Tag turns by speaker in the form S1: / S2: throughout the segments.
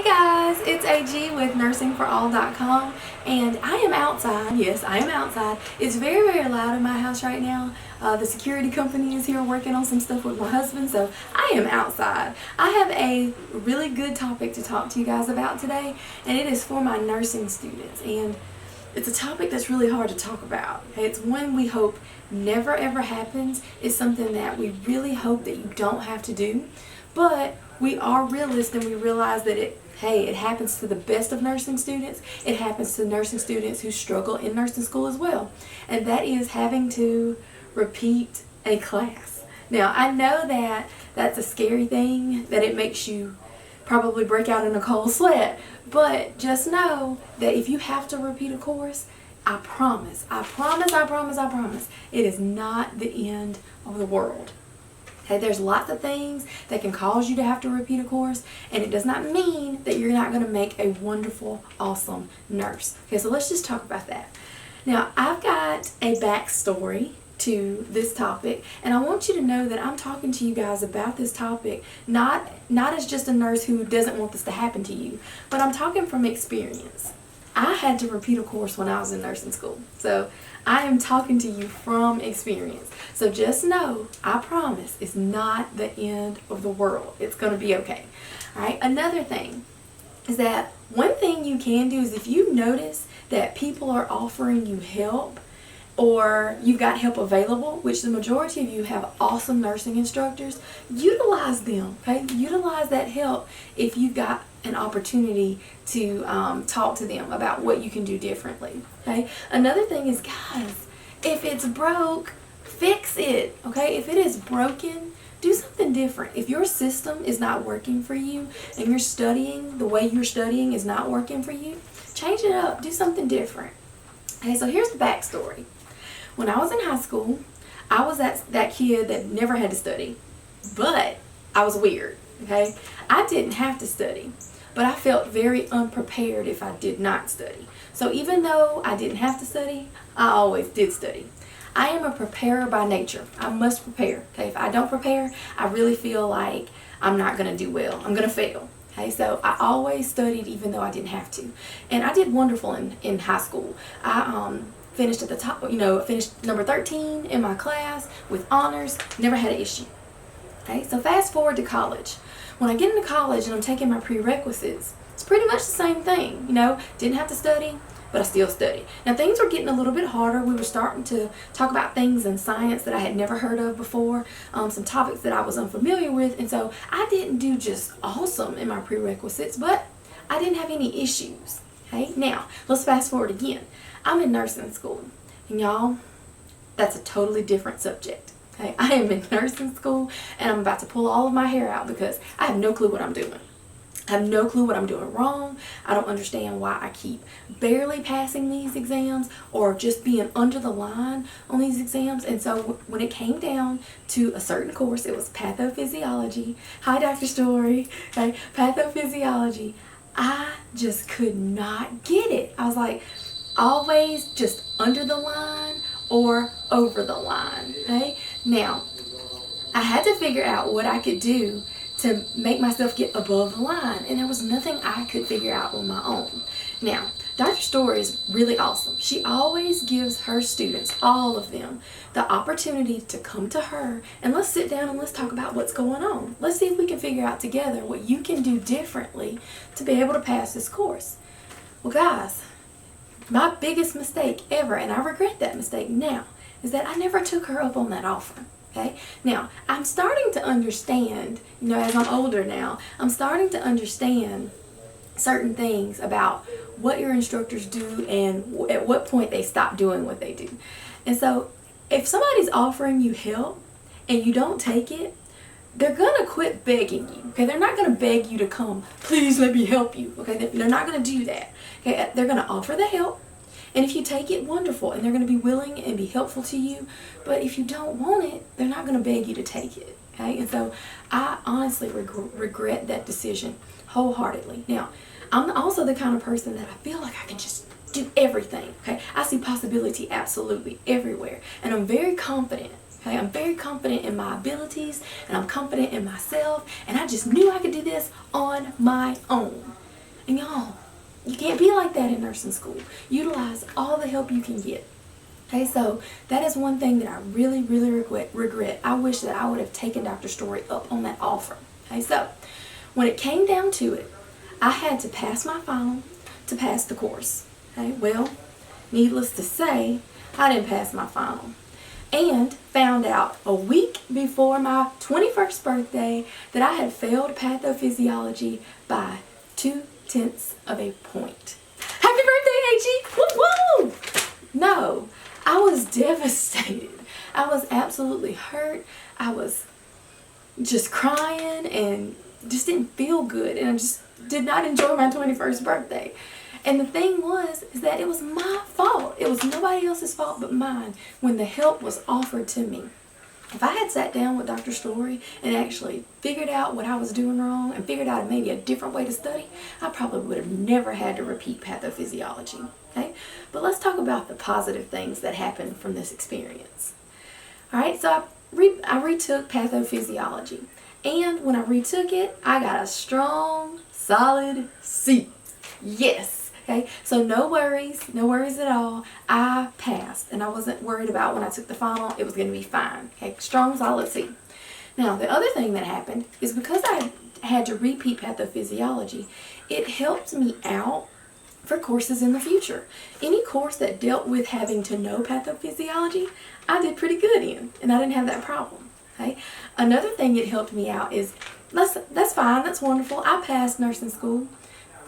S1: Hey guys, it's AG with nursingforall.com, and I am outside. Yes, I am outside. It's very, very loud in my house right now. The security company is here working on some stuff with my husband, so I am outside. I have a really good topic to talk to you guys about today, and it is for my nursing students. And it's a topic that's really hard to talk about. Okay? It's one we hope never ever happens. It's something that we really hope that you don't have to do. But we are realists and we realize that it happens to the best of nursing students. It happens to nursing students who struggle in nursing school as well. And that is having to repeat a class. Now, I know that that's a scary thing, that it makes you probably break out in a cold sweat. But just know that if you have to repeat a course, I promise, it is not the end of the world. Okay, there's lots of things that can cause you to have to repeat a course, and it does not mean that you're not going to make a wonderful, awesome nurse. Okay, so let's just talk about that. Now, I've got a backstory to this topic, and I want you to know that I'm talking to you guys about this topic not as just a nurse who doesn't want this to happen to you, but I'm talking from experience. I had to repeat a course when I was in nursing school, so I am talking to you from experience. So just know, I promise, it's not the end of the world. It's going to be okay. All right. Another thing is that one thing you can do is if you notice that people are offering you help, or you've got help available, which the majority of you have awesome nursing instructors, utilize them, okay? Utilize that help if you've got an opportunity to talk to them about what you can do differently, okay? Another thing is, guys, if it's broke, fix it, okay? If it is broken, do something different. If your system is not working for you and you're studying, the way you're studying is not working for you, change it up, do something different. Okay, so here's the backstory. When I was in high school, I was that kid that never had to study, but I was weird, okay? I didn't have to study, but I felt very unprepared if I did not study. So even though I didn't have to study, I always did study. I am a preparer by nature. I must prepare, okay? If I don't prepare, I really feel like I'm not going to do well. I'm going to fail. Okay, so I always studied even though I didn't have to. And I did wonderful in high school. I finished at the top, finished number 13 in my class with honors, never had an issue. Okay, so fast forward to college. When I get into college and I'm taking my prerequisites, it's pretty much the same thing. Didn't have to study, but I still studied. Now things were getting a little bit harder. We were starting to talk about things in science that I had never heard of before, some topics that I was unfamiliar with, and so I didn't do just awesome in my prerequisites, but I didn't have any issues. Okay, now let's fast forward again. I'm in nursing school, and y'all, that's a totally different subject. Okay, I am in nursing school, and I'm about to pull all of my hair out because I have no clue what I'm doing. I have no clue what I'm doing wrong. I don't understand why I keep barely passing these exams or just being under the line on these exams. And so when it came down to a certain course, it was pathophysiology. Hi, Dr. Story. Okay, pathophysiology. I just could not get it. I was like, always just under the line or over the line. Okay, now I had to figure out what I could do to make myself get above the line, and there was nothing I could figure out on my own. Now, Dr. Story is really awesome. She always gives her students, all of them, the opportunity to come to her and let's sit down and let's talk about what's going on. Let's see if we can figure out together what you can do differently to be able to pass this course. Well, guys, my biggest mistake ever, and I regret that mistake now, is that I never took her up on that offer. Okay, now I'm starting to understand, as I'm older now, I'm starting to understand certain things about what your instructors do and at what point they stop doing what they do. And so if somebody's offering you help and you don't take it, they're going to quit begging you. Okay, they're not going to beg you to come, please let me help you. Okay, they're not going to do that. Okay, they're going to offer the help. And if you take it, wonderful, and they're going to be willing and be helpful to you. But if you don't want it, they're not going to beg you to take it. Okay, and so I honestly regret that decision wholeheartedly. Now, I'm also the kind of person that I feel like I can just do everything. Okay, I see possibility absolutely everywhere, and I'm very confident. Okay, I'm very confident in my abilities, and I'm confident in myself, and I just knew I could do this on my own. And y'all, you can't be like that in nursing school. Utilize all the help you can get. Okay, so that is one thing that I really, really regret. I wish that I would have taken Dr. Story up on that offer. Okay, so when it came down to it, I had to pass my final to pass the course. Okay, well, needless to say, I didn't pass my final. And found out a week before my 21st birthday that I had failed pathophysiology by 0.2 of a point. Happy birthday, AG! Woo woo! No, I was devastated. I was absolutely hurt. I was just crying and just didn't feel good, and I just did not enjoy my 21st birthday. And the thing is that it was my fault. It was nobody else's fault but mine when the help was offered to me. If I had sat down with Dr. Story and actually figured out what I was doing wrong and figured out maybe a different way to study, I probably would have never had to repeat pathophysiology. Okay? But let's talk about the positive things that happened from this experience. Alright, so I retook pathophysiology. And when I retook it, I got a strong, solid C. Yes. Okay, so no worries at all. I passed, and I wasn't worried about when I took the final, it was going to be fine. Okay, strong, solid C. Now, the other thing that happened is because I had to repeat pathophysiology, it helped me out for courses in the future. Any course that dealt with having to know pathophysiology, I did pretty good in, and I didn't have that problem. Okay, another thing it helped me out is, that's fine, that's wonderful. I passed nursing school.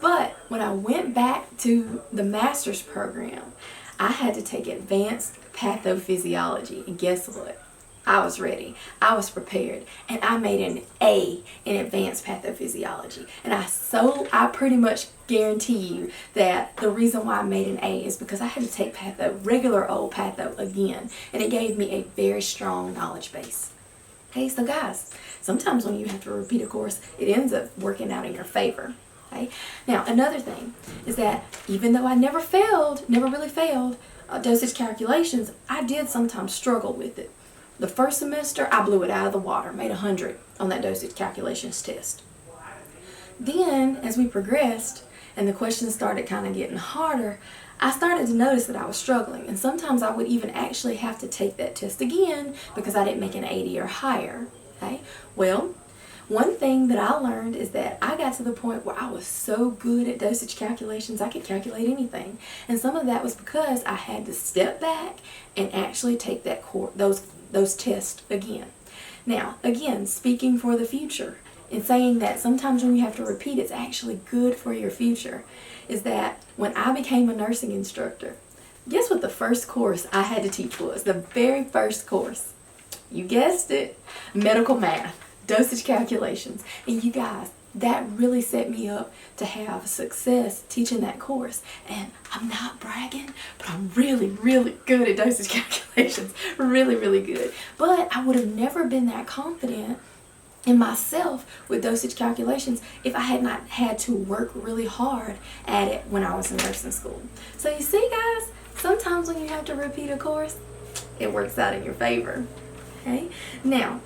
S1: But when I went back to the master's program, I had to take advanced pathophysiology. And guess what? I was ready. I was prepared. And I made an A in advanced pathophysiology. And I pretty much guarantee you that the reason why I made an A is because I had to take regular old patho again. And it gave me a very strong knowledge base. Okay, so guys, sometimes when you have to repeat a course, it ends up working out in your favor. Okay? Now, another thing is that even though I never really failed dosage calculations, I did sometimes struggle with it. The first semester, I blew it out of the water, made 100 on that dosage calculations test. Then, as we progressed and the questions started kind of getting harder, I started to notice that I was struggling. And sometimes I would even actually have to take that test again because I didn't make an 80 or higher. Okay? Well, one thing that I learned is that I got to the point where I was so good at dosage calculations, I could calculate anything. And some of that was because I had to step back and actually take those tests again. Now, again, speaking for the future and saying that sometimes when you have to repeat, it's actually good for your future, is that when I became a nursing instructor, guess what the first course I had to teach was? The very first course. You guessed it, medical math. Dosage calculations. And you guys, that really set me up to have success teaching that course. And I'm not bragging, but I'm really, really good at dosage calculations. Really, really good. But I would have never been that confident in myself with dosage calculations if I had not had to work really hard at it when I was in nursing school. So you see, guys, sometimes when you have to repeat a course, it works out in your favor. Okay? Now,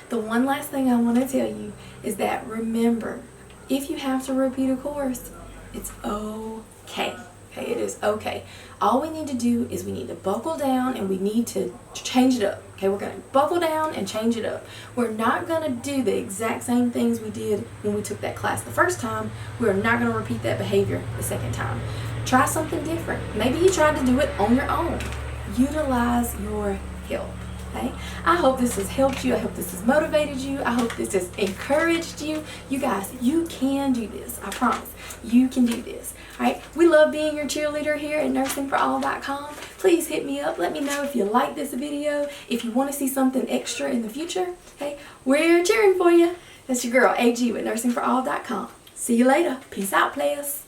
S1: the one last thing I want to tell you is that remember, if you have to repeat a course, it's okay. Okay, it is okay. All we need to do is we need to buckle down and we need to change it up. Okay, we're going to buckle down and change it up. We're not going to do the exact same things we did when we took that class the first time. We're not going to repeat that behavior the second time. Try something different. Maybe you tried to do it on your own. Utilize your help. Okay? I hope this has helped you. I hope this has motivated you. I hope this has encouraged you. You guys, you can do this. I promise. You can do this. Alright? We love being your cheerleader here at nursingforall.com. Please hit me up. Let me know if you like this video. If you want to see something extra in the future. Okay? We're cheering for you. That's your girl, AG with nursingforall.com. See you later. Peace out, players.